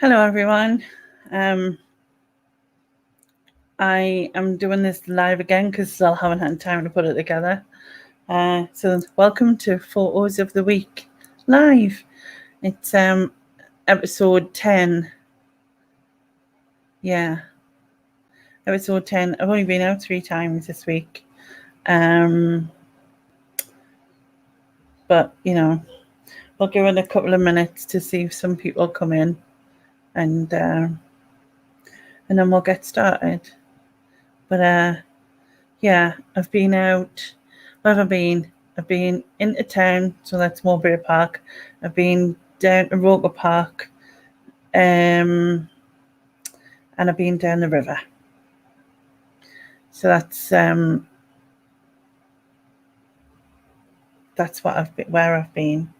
Hello everyone. I am doing this live again because I haven't had time to put it together. So welcome to Photos of the Week live. It's episode 10. Yeah, episode 10. I've only been out 3 times this week. But we'll give it a couple of minutes to see if some people come in, and then we'll get started. But yeah, I've been out. Where have I been? I've been into town, so that's Mulberry Park. I've been down to Roker Park, and I've been down the river. So that's where I've been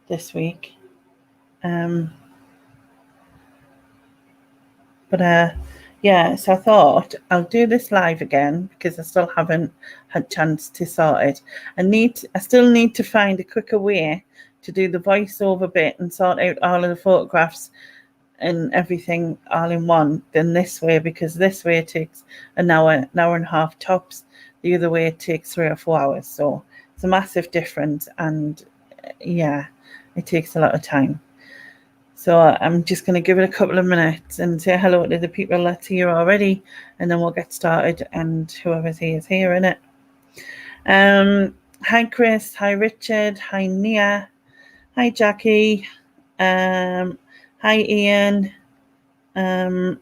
this week. Yeah, so I thought I'll do this live again because I still haven't had chance to sort it. I still need to find a quicker way to do the voiceover bit and sort out all of the photographs and everything all in one than this way, because this way it takes an hour and a half tops. The other way it takes 3 or 4 hours. So it's a massive difference, and yeah, it takes a lot of time. So I'm just going to give it a couple of minutes and say hello to the people that's here already, and then we'll get started, and whoever's here is here, innit? Hi Chris, hi Richard, hi Nia, hi Jackie, hi Ian, hi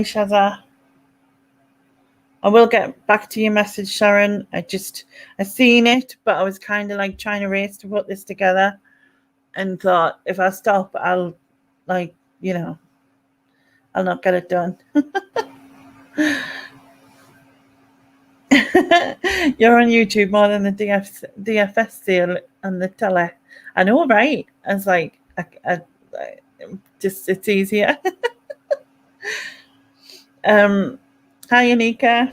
Shaza. I will get back to your message, Sharon. I seen it, but I was kind of like trying to race to put this together, and thought if I stop, I'll I'll not get it done. You're on YouTube more than the DFS sale on the telly. I know, right? I was like, it's easier. Hi, Anika.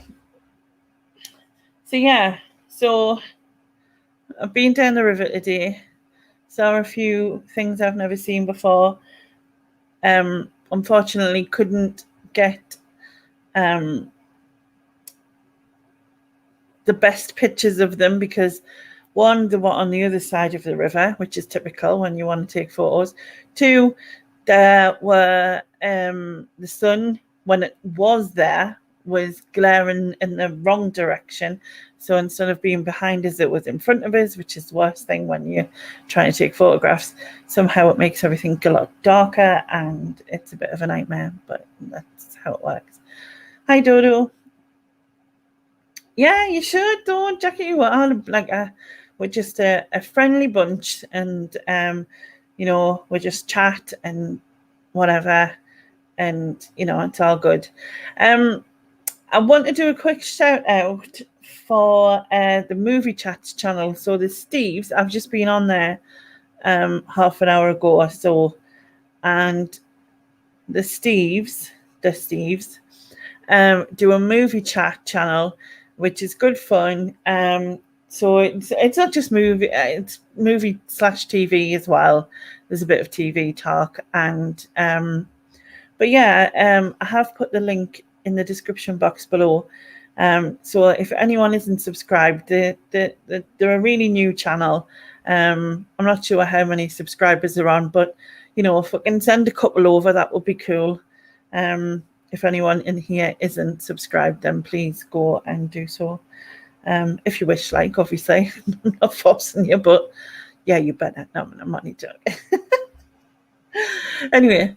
So I've been down the river today. Saw a few things I've never seen before. Unfortunately, couldn't get the best pictures of them because, one, they were on the other side of the river, which is typical when you want to take photos. 2, there were the sun, when it was there, was glaring in the wrong direction. So instead of being behind us, it was in front of us, which is the worst thing when you're trying to take photographs. Somehow it makes everything a lot darker, and it's a bit of a nightmare, but that's how it works. Hi, Dodo. Yeah, you should, though, Jackie. You are we're just a friendly bunch, and we just chat and whatever, and it's all good. I want to do a quick shout out for the Movie Chats channel. So the Steves, I've just been on there half an hour ago or so, and the Steves do a movie chat channel, which is good fun. So it's not just movie, it's movie/TV as well. There's a bit of TV talk, and but yeah, I have put the link in the description box below. So if anyone isn't subscribed, they're a really new channel. I'm not sure how many subscribers are on, but if I can send a couple over, that would be cool. If anyone in here isn't subscribed, then please go and do so. If you wish, obviously. I'm not forcing you, but yeah, you better. No, I'm only joking. Anyway,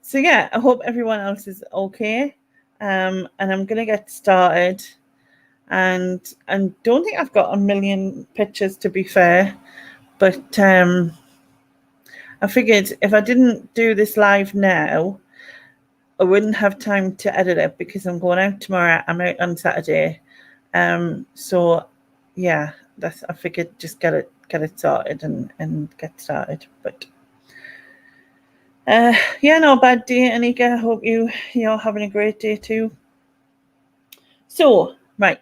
so yeah, I hope everyone else is okay. And I'm going to get started. And don't think I've got a million pictures, to be fair. But I figured if I didn't do this live now, I wouldn't have time to edit it because I'm going out tomorrow. I'm out on Saturday. So yeah, I figured just get it sorted and get started. But yeah, no bad day, Anika. I hope you're having a great day too. So, right.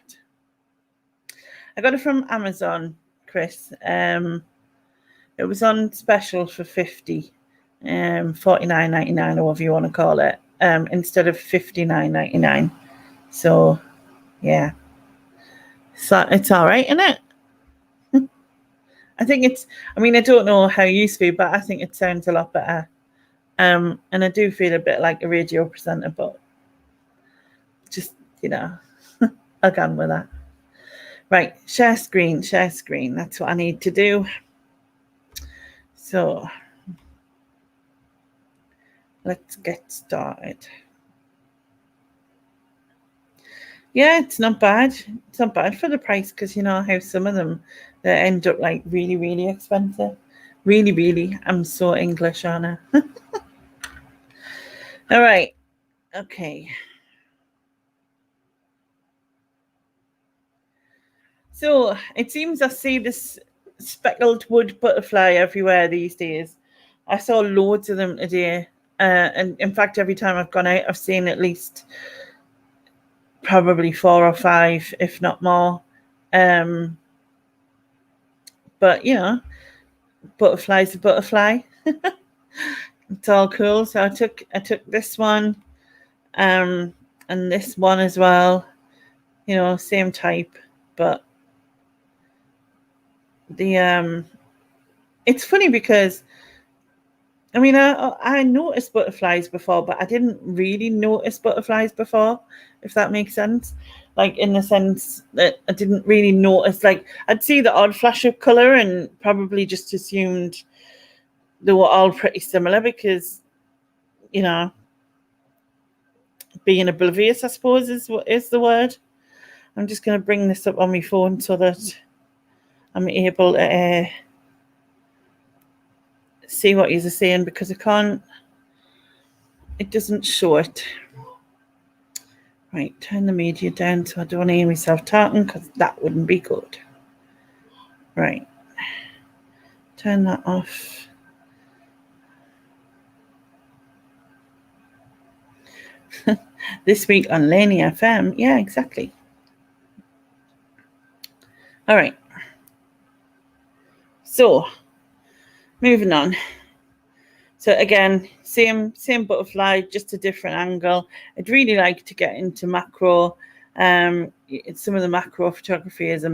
I got it from Amazon, Chris. It was on special for 50. $49.99 or whatever you want to call it, instead of $59.99. So yeah, so it's all right, isn't it? I think it's. I mean, I don't know how you feel, but I think it sounds a lot better. And I do feel a bit like a radio presenter, but just I'll go on with that. Right, share screen. That's what I need to do. So let's get started. Yeah, it's not bad. It's not bad for the price because you know how some of them they end up like really, really expensive. Really, really. I'm so English, Anna. All right. Okay. So it seems I see this speckled wood butterfly everywhere these days. I saw loads of them today. And in fact, every time I've gone out, I've seen at least probably 4 or 5, if not more. But butterfly's a butterfly. It's all cool. So I took this one, and this one as well. Same type, but the it's funny because I mean I noticed butterflies before, but I didn't really notice butterflies before, if that makes sense. Like in the sense that I didn't really notice, like I'd see the odd flash of colour and probably just assumed they were all pretty similar because, being oblivious, I suppose, is the word. I'm just going to bring this up on my phone so that I'm able to see what you're saying because it doesn't show it. Right, turn the media down so I don't hear myself talking because that wouldn't be good. Right, turn that off. This week on Lainie FM. Yeah, exactly. All right. So, moving on. So again, same butterfly, just a different angle. I'd really like to get into macro. Some of the macro photography is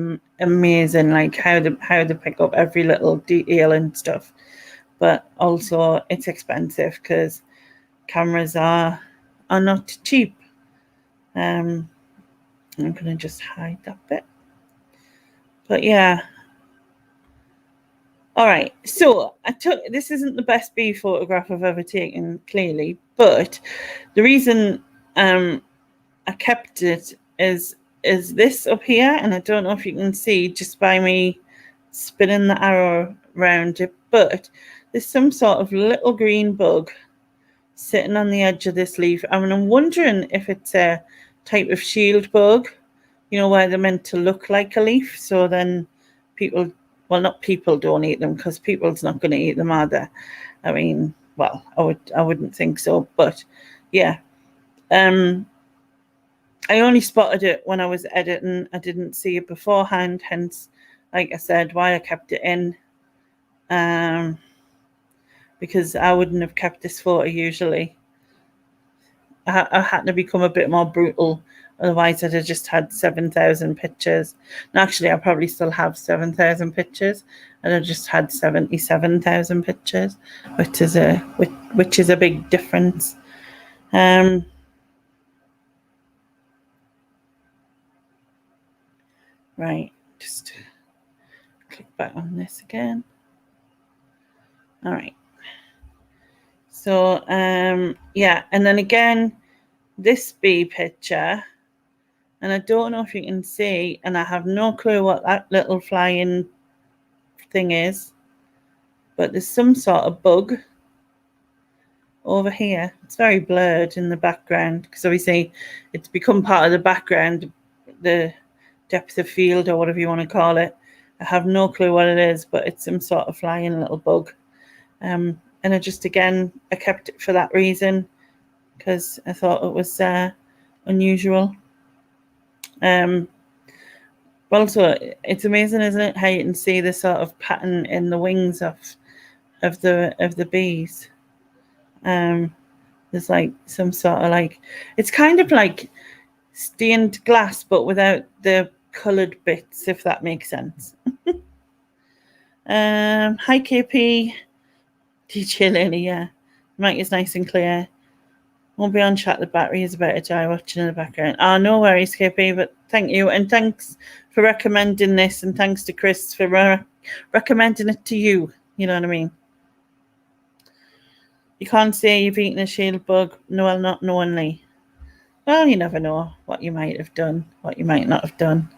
amazing, like how they pick up every little detail and stuff. But also, it's expensive because cameras are not cheap. I'm gonna just hide that bit. But yeah. All right, so this isn't the best bee photograph I've ever taken, clearly, but the reason I kept it is this up here, and I don't know if you can see just by me spinning the arrow around it, but there's some sort of little green bug sitting on the edge of this leaf. I mean, I'm wondering if it's a type of shield bug, where they're meant to look like a leaf, so then people... Well, not people don't eat them because people's not going to eat them either. I mean, well, I wouldn't think so, but yeah. I only spotted it when I was editing. I didn't see it beforehand, hence, like I said, why I kept it in. Because I wouldn't have kept this photo usually. I had to become a bit more brutal. Otherwise, I'd have just had 7,000 pictures. And actually, I probably still have 7,000 pictures. And I just had 77,000 pictures, which is a big difference. Right, just click back on this again. All right. So, yeah, and then again, this bee picture. And I don't know if you can see, and I have no clue what that little flying thing is, but there's some sort of bug over here. It's very blurred in the background because obviously it's become part of the background, the depth of field or whatever you want to call it. I have no clue what it is, but it's some sort of flying little bug. And I kept it for that reason because I thought it was unusual. Also, it's amazing, isn't it, how you can see the sort of pattern in the wings of the bees. There's like some sort of like, it's kind of like stained glass, but without the coloured bits, if that makes sense. Hi KP, DJ Lainie, yeah. Mic is nice and clear. Won't be on chat, the battery is about to die watching in the background. Oh, no worries, KP, but thank you. And thanks for recommending this, and thanks to Chris for recommending it to you. You know what I mean? You can't say you've eaten a shield bug, no, not knowingly. Well, you never know what you might have done, what you might not have done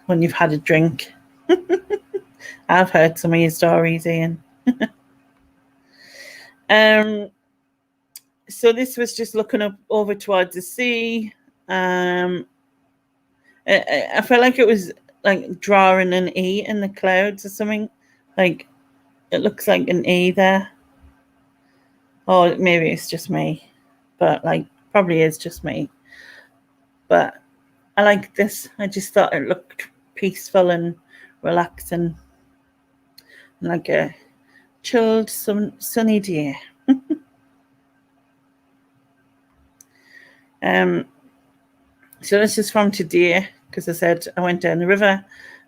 when you've had a drink. I've heard some of your stories, Ian. So this was just looking up over towards the sea. I felt like it was like drawing an E in the clouds or something. Like it looks like an E there. Or maybe it's just me, but like probably is just me. But I like this. I just thought it looked peaceful and relaxing, like a chilled sunny day. So this is from today, because I said I went down the river.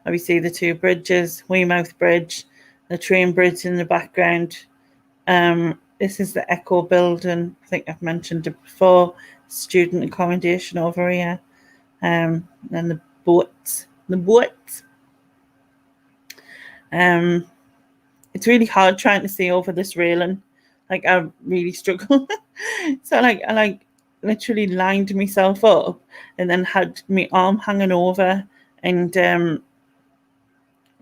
Obviously the two bridges, Weymouth Bridge, the train bridge in the background. This is the Echo building. I think I've mentioned it before. Student accommodation over here. And the boats. It's really hard trying to see over this railing. Like I really struggle. So I literally lined myself up and then had my arm hanging over and to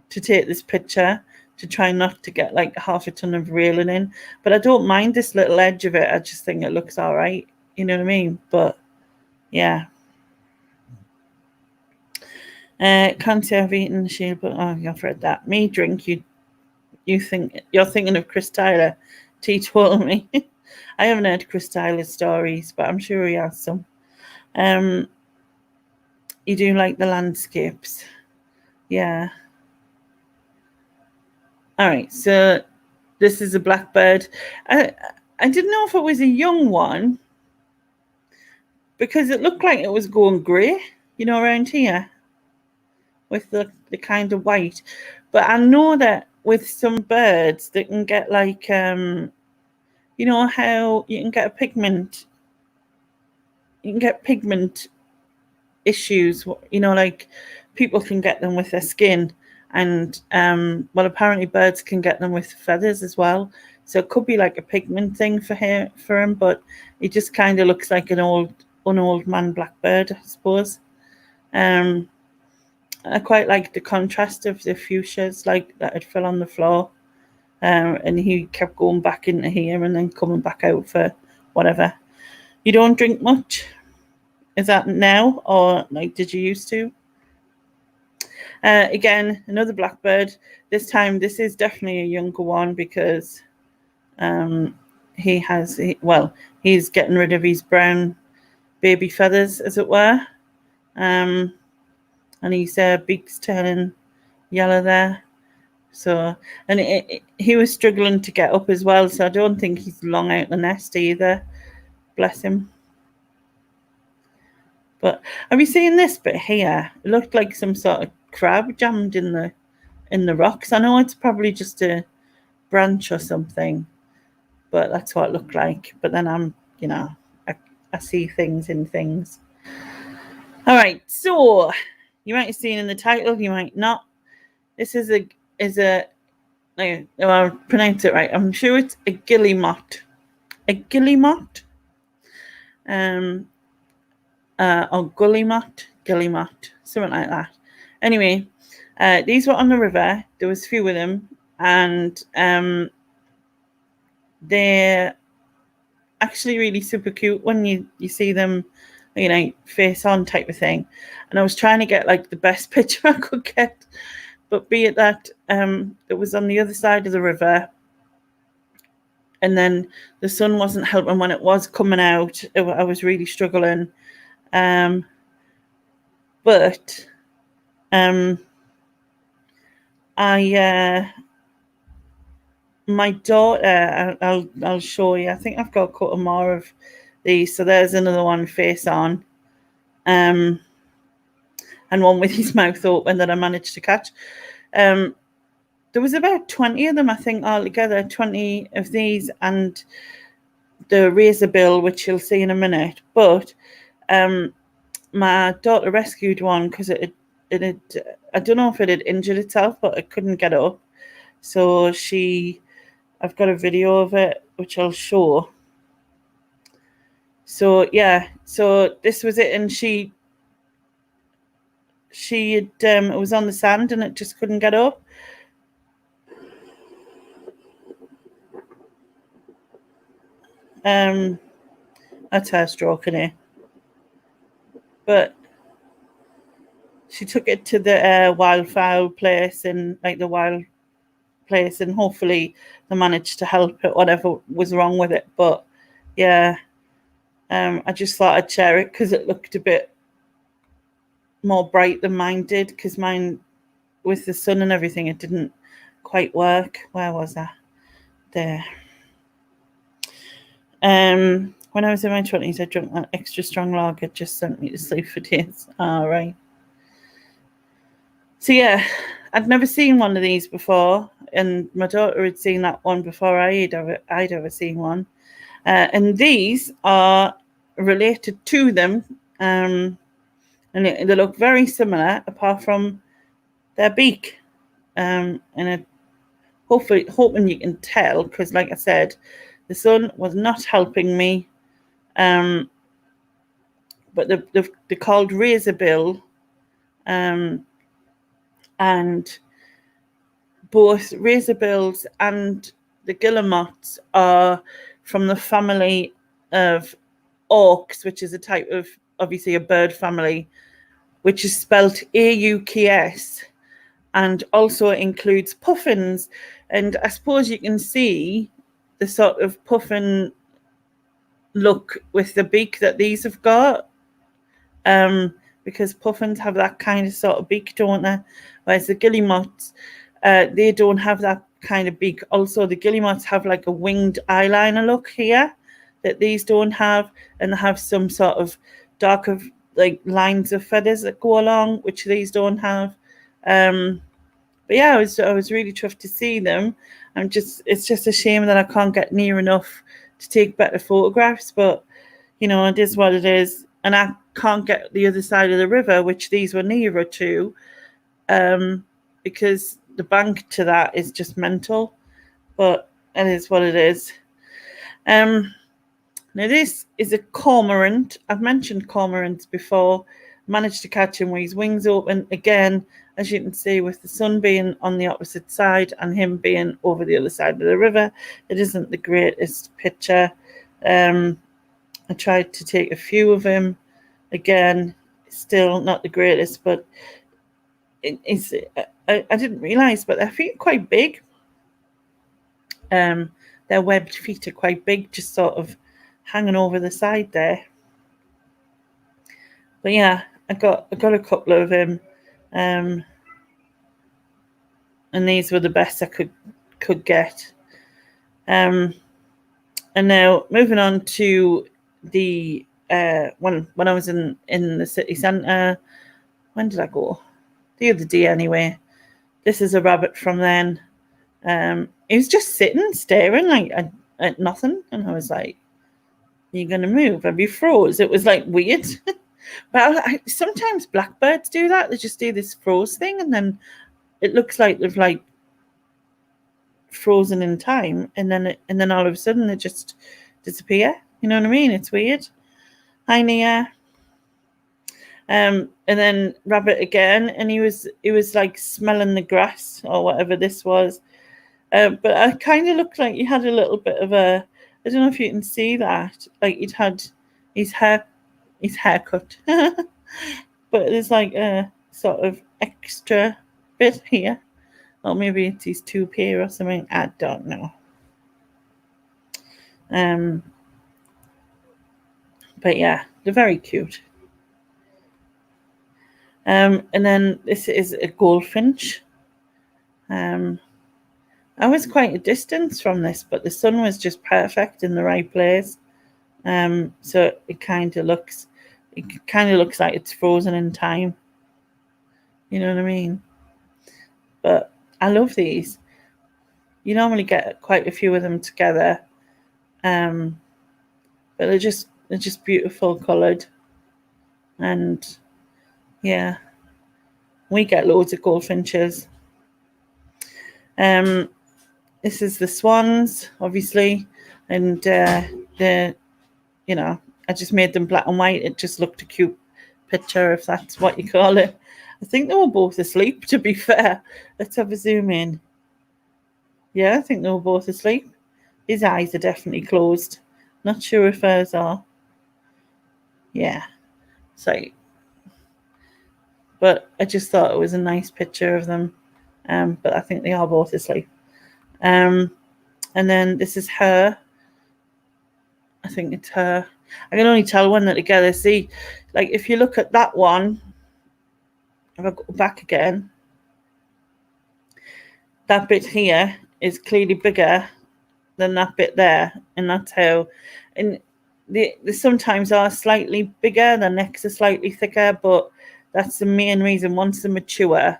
take this picture, to try not to get like half a ton of railing in. But I don't mind this little edge of it. I just think it looks all right. You know what I mean? But yeah. Can't say I've eaten the shield, but I've read that. Me drink, you think you're thinking of Chris Tyler. T told me. I haven't heard Chris Tyler's stories, but I'm sure he has some. You do like the landscapes. Yeah. All right, so this is a blackbird. I didn't know if it was a young one because it looked like it was going grey, you know, around here with the kind of white. But I know that with some birds, they can get like, you know how you can get pigment issues, you know, like people can get them with their skin. And well, apparently birds can get them with feathers as well. So it could be like a pigment thing for him, but it just kind of looks like an old man blackbird, I suppose. I quite like the contrast of the fuchsias, like that had fell on the floor. And he kept going back into here and then coming back out for whatever. You don't drink much? Is that now, or like did you used to? Again, another blackbird. This time, this is definitely a younger one because he's getting rid of his brown baby feathers, as it were. And his beak's turning yellow there. So, and he was struggling to get up as well, so I don't think he's long out the nest either. Bless him. But have you seen this bit here? It looked like some sort of crab jammed in the rocks. I know it's probably just a branch or something, but that's what it looked like. But then I see things in things. All right, so you might have seen in the title, you might not. This is I'll pronounce it right. I'm sure it's a Gulliemot. A Gulliemot. Or Gulliemot, something like that. Anyway, these were on the river. There was a few of them, and they're actually really super cute when you see them, you know, face on type of thing. And I was trying to get like the best picture I could get, but be it that it was on the other side of the river, and then the sun wasn't helping when it was coming out. I was really struggling. But I my daughter, I'll show you. I think I've got a couple more of these. So there's another one face on, and one with his mouth open that I managed to catch. There was about 20 of them, I think, altogether. 20 of these and the Razorbill, which you'll see in a minute. But my daughter rescued one because it had, I don't know if it had injured itself, but it couldn't get up. So I've got a video of it, which I'll show. So yeah, so this was it, and she had, it was on the sand and it just couldn't get up. That's her stroking it. But she took it to the wildfowl place and hopefully they managed to help it, whatever was wrong with it. But yeah, I just thought I'd share it because it looked a bit more bright than mine did, because mine, with the sun and everything, it didn't quite work. Where was I? There. When I was in my 20s, I drank that extra strong lager, just sent me to sleep for days. All right. So yeah, I'd never seen one of these before, and my daughter had seen that one before I'd ever seen one. And these are related to them, and they look very similar, apart from their beak. And hoping you can tell, because like I said, the sun was not helping me. But they're called Razorbill, and both Razorbills and the Guillemots are from the family of auks, which is a type of, obviously, a bird family, which is spelled AUKS, and also includes puffins. And I suppose you can see the sort of puffin look with the beak that these have got, because puffins have that kind of sort of beak, don't they? Whereas the Guillemots, they don't have that kind of beak. Also, the Guillemots have like a winged eyeliner look here that these don't have, and they have some sort of darker like lines of feathers that go along, which these don't have. But yeah, I was really chuffed to see them. It's just a shame that I can't get near enough to take better photographs, but you know, it is what it is. And I can't get the other side of the river, which these were nearer to, because the bank to that is just mental. But it is what it is. Now this is a cormorant. I've mentioned cormorants before. Managed to catch him with his wings open again, as you can see, with the sun being on the opposite side and him being over the other side of the river. It isn't the greatest picture. I tried to take a few of him. Again, still not the greatest, but I didn't realise, but their feet are quite big. Their webbed feet are quite big, just sort of hanging over the side there. But yeah, I got a couple of him, and these were the best I could get. And now moving on to the when I was in the city centre. When did I go? The other day, anyway. This is a rabbit from then. He was just sitting, staring like at nothing, and I was like, "Are you going to move? Have you froze?" It was like weird. But sometimes blackbirds do that. They just do this froze thing, and then it looks like they've like frozen in time, and then all of a sudden they just disappear. You know what I mean? It's weird. Lainie. And then rabbit again, and he was like smelling the grass or whatever this was. But I kind of looked like he had a little bit of a, I don't know if you can see that, like he'd had his haircut. But there's like a sort of extra bit here. Or maybe it's his tube here or something. I don't know. But yeah, they're very cute. And then this is a goldfinch. I was quite a distance from this, but the sun was just perfect in the right place. So it kind of looks like it's frozen in time. You know what I mean? But I love these. You normally get quite a few of them together, but they're just beautiful coloured, and yeah, we get loads of goldfinches. This is the swans, obviously, and the I just made them black and white. It just looked a cute picture, if that's what you call it. I think they were both asleep, to be fair. Let's have a zoom in. Yeah, I think they were both asleep. His eyes are definitely closed. Not sure if hers are. Yeah. So, but I just thought it was a nice picture of them. But I think they are both asleep. And then this is her. I think it's her. I can only tell when they're together. See, like if you look at that one, if I go back again, that bit here is clearly bigger than that bit there, and that's how. And they sometimes are slightly bigger, their necks are slightly thicker, but that's the main reason. Once they mature,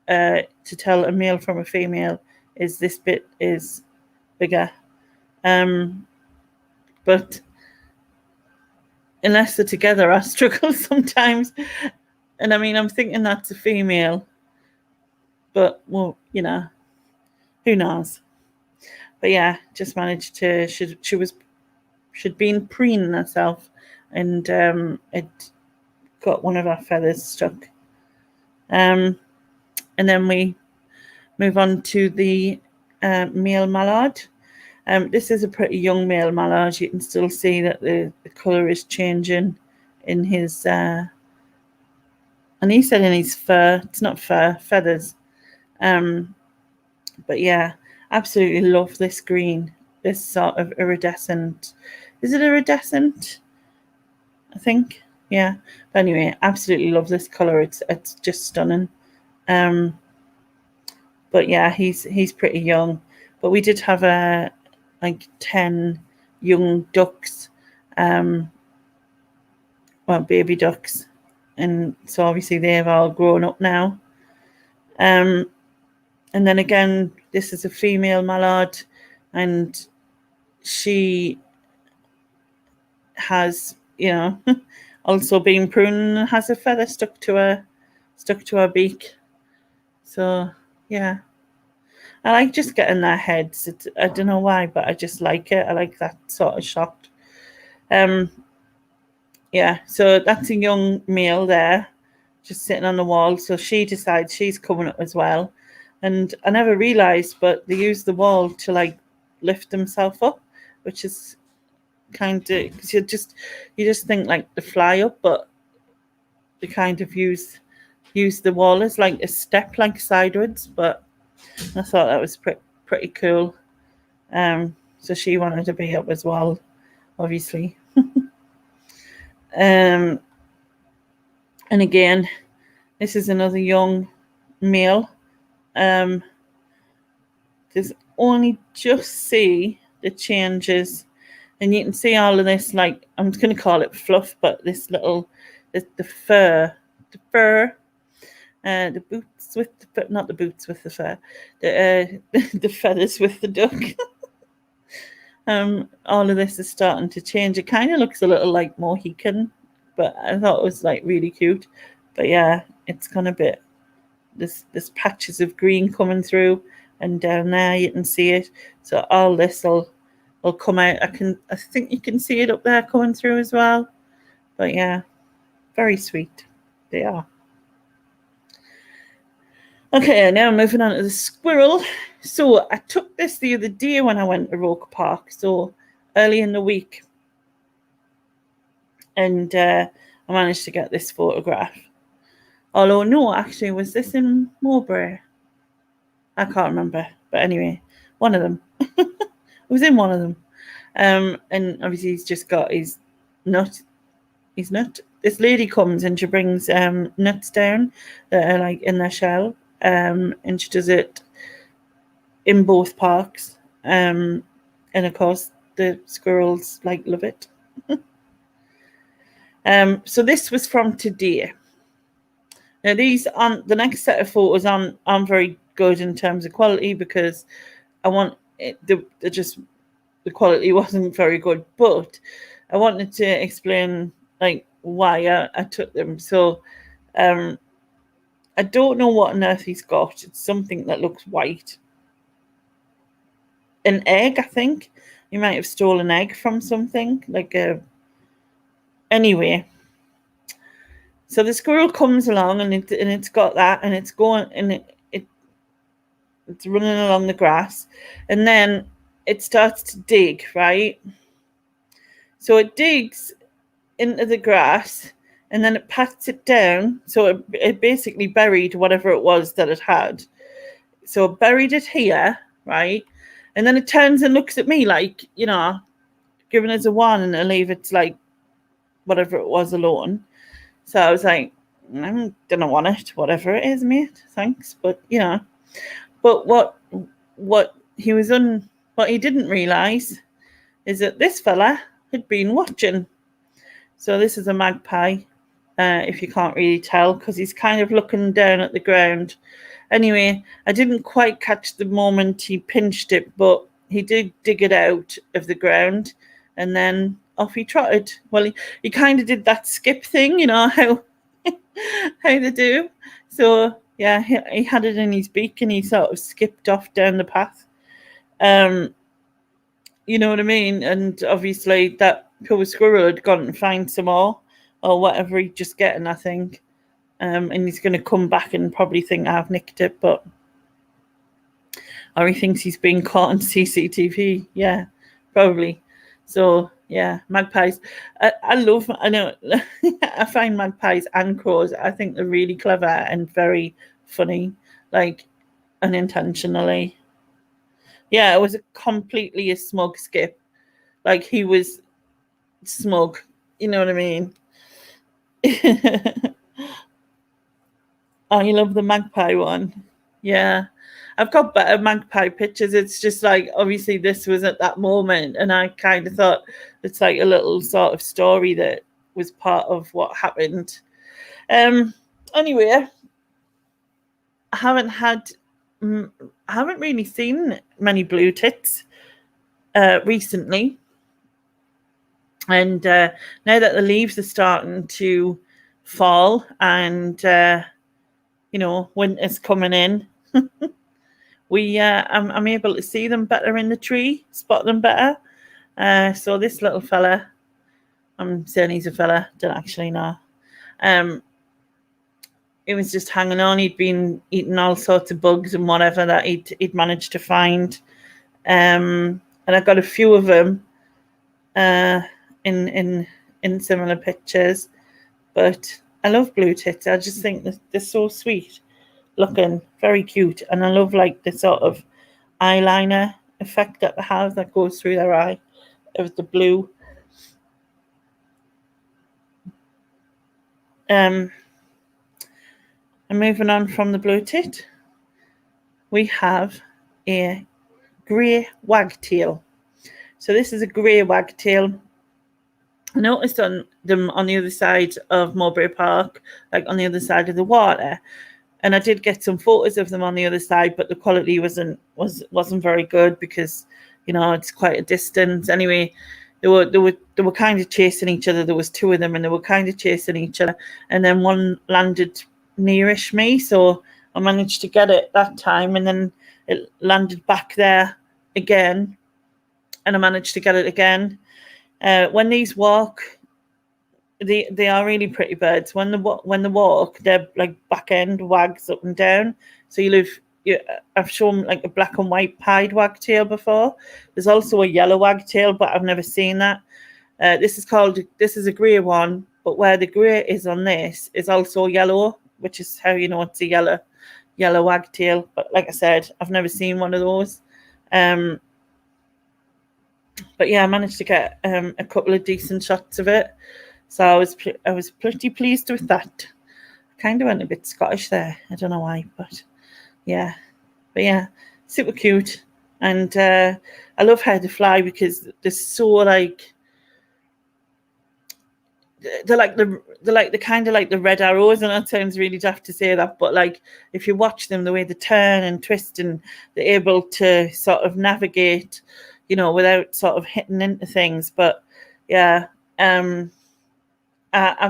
to tell a male from a female is this bit is bigger. But unless they're together, I struggle sometimes. And I mean, I'm thinking that's a female, but well, who knows? But yeah, just managed to. She'd been preening herself, and it got one of our feathers stuck. And then we move on to the male mallard. This is a pretty young male mallard. You can still see that the colour is changing in his, and he said in his fur. It's not fur, feathers. But yeah, absolutely love this green, this sort of iridescent. Is it iridescent? I think. Yeah. But anyway, absolutely love this colour. It's just stunning. But yeah, he's pretty young. But we did have like 10 young ducks, baby ducks, and so obviously they've all grown up now. And then again, this is a female mallard, and she has, also been pruned and has a feather stuck to her beak. So yeah, I like just getting their heads. I don't know why, but I just like it. I like that sort of shot. Yeah, so that's a young male there, just sitting on the wall. So she decides she's coming up as well. And I never realised, but they use the wall to like lift themselves up, which is kind of, because you just think like to fly up, but they kind of use the wall as like a step, like sideways. But I thought that was pretty cool. So she wanted to be up as well, obviously. And again, this is another young male. There's only just see the changes, and you can see all of this, like, I'm going to call it fluff, but this little, the fur, the boots with the, not the boots with the fur, the feathers with the duck. All of this is starting to change. It kind of looks a little like Mohican, but I thought it was like really cute. But yeah, it's gone a bit. There's patches of green coming through, and down there you can see it. So all this will come out. I think you can see it up there coming through as well. But yeah, very sweet they are. Okay, now moving on to the squirrel. So I took this the other day when I went to Roker Park, so early in the week. And I managed to get this photograph. Although, no, actually, was this in Mowbray? I can't remember. But anyway, one of them. It was in one of them. And obviously he's just got his nut. This lady comes and she brings nuts down that are like in their shell. And she does it in both parks. And of course, the squirrels love it. So this was from today. Now these aren't the next set of photos aren't very good in terms of quality because I want it, the quality wasn't very good, but I wanted to explain why I took them. So I don't know what on earth he's got. It's something that looks white. An egg, I think. He might have stolen an egg from something. Anyway. So the squirrel comes along and it's got that and it's going and it's running along the grass and then it starts to dig, right? So it digs into the grass and then it pats it down. So it basically buried whatever it was that it had. So it buried it here, right? And then it turns and looks at me giving us a warning and leave it whatever it was alone. So I was like, I don't want it, whatever it is, mate. Thanks. But but what he what he didn't realise is that this fella had been watching. So this is a magpie, if you can't really tell, because he's kind of looking down at the ground. Anyway, I didn't quite catch the moment he pinched it, but he did dig it out of the ground and then off he trotted. Well, he kind of did that skip thing, how they do. So, yeah, he had it in his beak and he sort of skipped off down the path. You know what I mean? And obviously that poor squirrel had gone and find some more or whatever he'd just getting, I think. And he's going to come back and probably think I've nicked it, or he thinks he's been caught on CCTV. Yeah, probably. So, yeah, magpies. I know, I find magpies and crows, I think they're really clever and very funny, unintentionally. Yeah, it was completely a smug skip. He was smug. You know what I mean? Oh, you love the magpie one? Yeah. I've got better magpie pictures. It's just obviously this was at that moment and I kind of thought it's a little sort of story that was part of what happened. Anyway, I haven't really seen many blue tits recently. And now that the leaves are starting to fall and winter's coming in, I'm able to see them better in the tree, spot them better. So this little fella, I'm saying he's a fella, don't actually know. He was just hanging on. He'd been eating all sorts of bugs and whatever that he'd managed to find. And I got a few of them in similar pictures. But I love blue tits. I just think they're so sweet looking, very cute, and I love the sort of eyeliner effect that they have that goes through their eye of the blue. And moving on from the blue tit, we have a grey wagtail. So this is a grey wagtail. I noticed on them on the other side of Mowbray Park, on the other side of the water. And I did get some photos of them on the other side, but the quality wasn't very good because, it's quite a distance. Anyway, they were kind of chasing each other. There was two of them, and they were kind of chasing each other. And then one landed nearish me, so I managed to get it that time. And then it landed back there again, and I managed to get it again. When these walk, they are really pretty birds. When they walk, their back end wags up and down. So I've shown a black and white pied wagtail before. There's also a yellow wagtail, but I've never seen that. This is a grey one, but where the grey is on this is also yellow, which is how you know it's a yellow wagtail. But like I said, I've never seen one of those. But yeah, I managed to get a couple of decent shots of it. So I was pretty pleased with that. I kind of went a bit Scottish there. I don't know why, but yeah. super cute. And I love how they fly because they're so like they're like the kind of like the red arrows, and that sounds really daft to say that, but like if you watch them, the way they turn and twist, and they're able to sort of navigate, without sort of hitting into things. But yeah, I've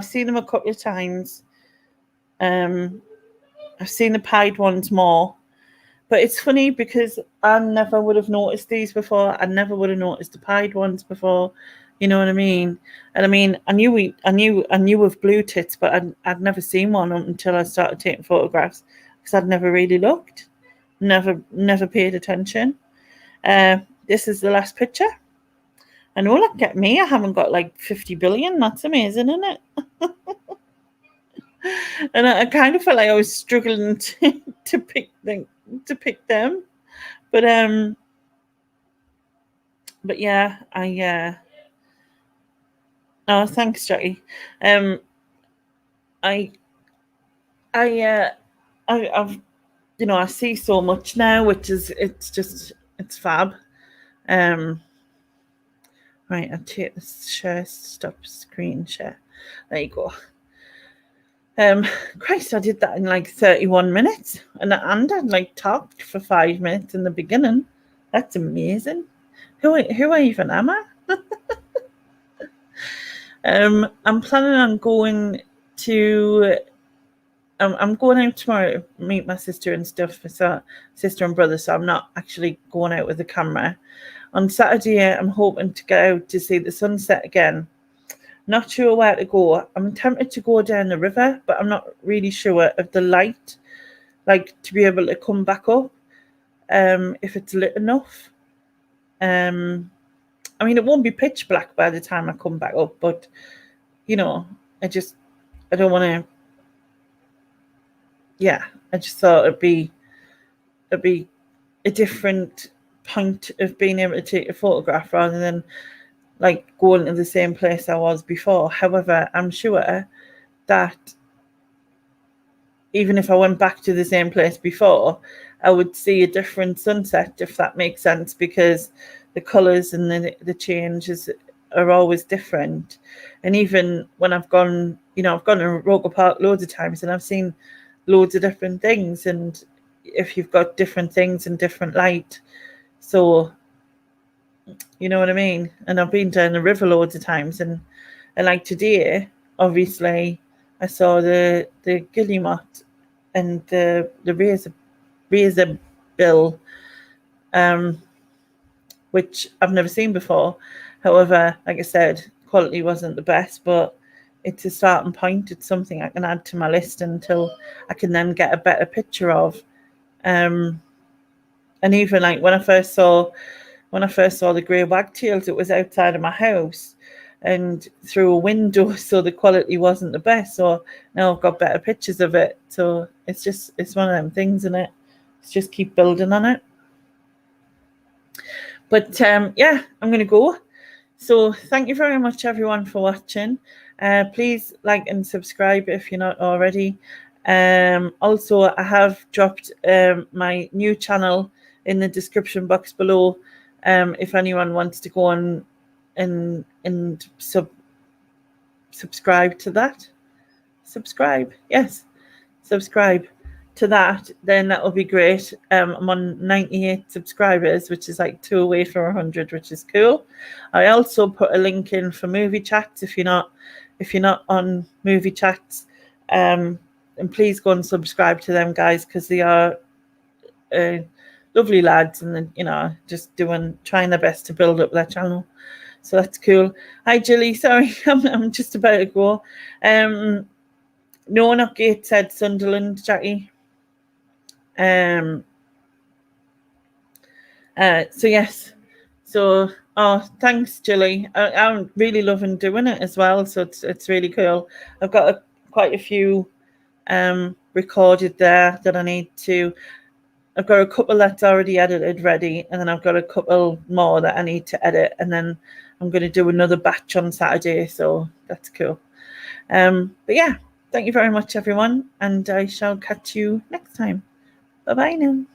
seen them a couple of times. I've seen the pied ones more. But it's funny because I never would have noticed these before. I never would have noticed the pied ones before. You know what I mean? And I mean, I knew of blue tits, but I'd never seen one until I started taking photographs because I'd never really looked, never paid attention. This is the last picture. And look at me, I haven't got like 50 billion. That's amazing, isn't it? And I kind of felt like I was struggling to pick them, but yeah, oh, thanks, Jackie. I I've I see so much now, which is it's fab. Right, I'll take this stop screen share. There you go. Christ, I did that in like 31 minutes, and I'd like talked for 5 minutes in the beginning. That's amazing. Who even am I? I'm planning on going to. I'm going out tomorrow to meet my sister and stuff. So sister and brother. So I'm not actually going out with the camera. On Saturday, I'm hoping to go out to see the sunset again. Not sure where to go. I'm tempted to go down the river, but I'm not really sure of the light, like to be able to come back up, if it's lit enough. I mean, it won't be pitch black by the time I come back up, but I don't want to. Yeah, I just thought it'd be a different point of being able to take a photograph rather than like going to the same place I was before. However, I'm sure that even if I went back to the same place before, I would see a different sunset, if that makes sense, because the colours and the changes are always different. And even when I've gone to Roker Park loads of times and I've seen loads of different things, and if you've got different things and different light, so you know what I mean. And I've been down the river loads of times, and like today, obviously, I saw the Gulliemot and the Razorbill, which I've never seen before. However, like I said, quality wasn't the best, but it's a starting point. It's something I can add to my list until I can then get a better picture of. And even like when I first saw the grey wagtails, it was outside of my house and through a window, so the quality wasn't the best. So now I've got better pictures of it. So it's one of them things, isn't it? Let's just keep building on it. But yeah, I'm going to go. So thank you very much, everyone, for watching. Please like and subscribe if you're not already. Also, I have dropped my new channel in the description box below. If anyone wants to go on and subscribe to that. Subscribe to that, then that will be great. I'm on 98 subscribers, which is like 2 away from 100, which is cool. I also put a link in for movie chats if you're not on movie chats, and please go and subscribe to them, guys, because they are lovely lads, and just trying their best to build up their channel. So that's cool. Hi, Jilly. Sorry, I'm just about to go. No, not Gateshead, Sunderland, Jackie. So yes. So thanks, Jilly. I'm really loving doing it as well. So it's really cool. I've got quite a few recorded there that I need to. I've got a couple that's already edited ready, and then I've got a couple more that I need to edit, and then I'm going to do another batch on Saturday. So that's cool. But yeah, thank you very much, everyone, and I shall catch you next time. Bye-bye now.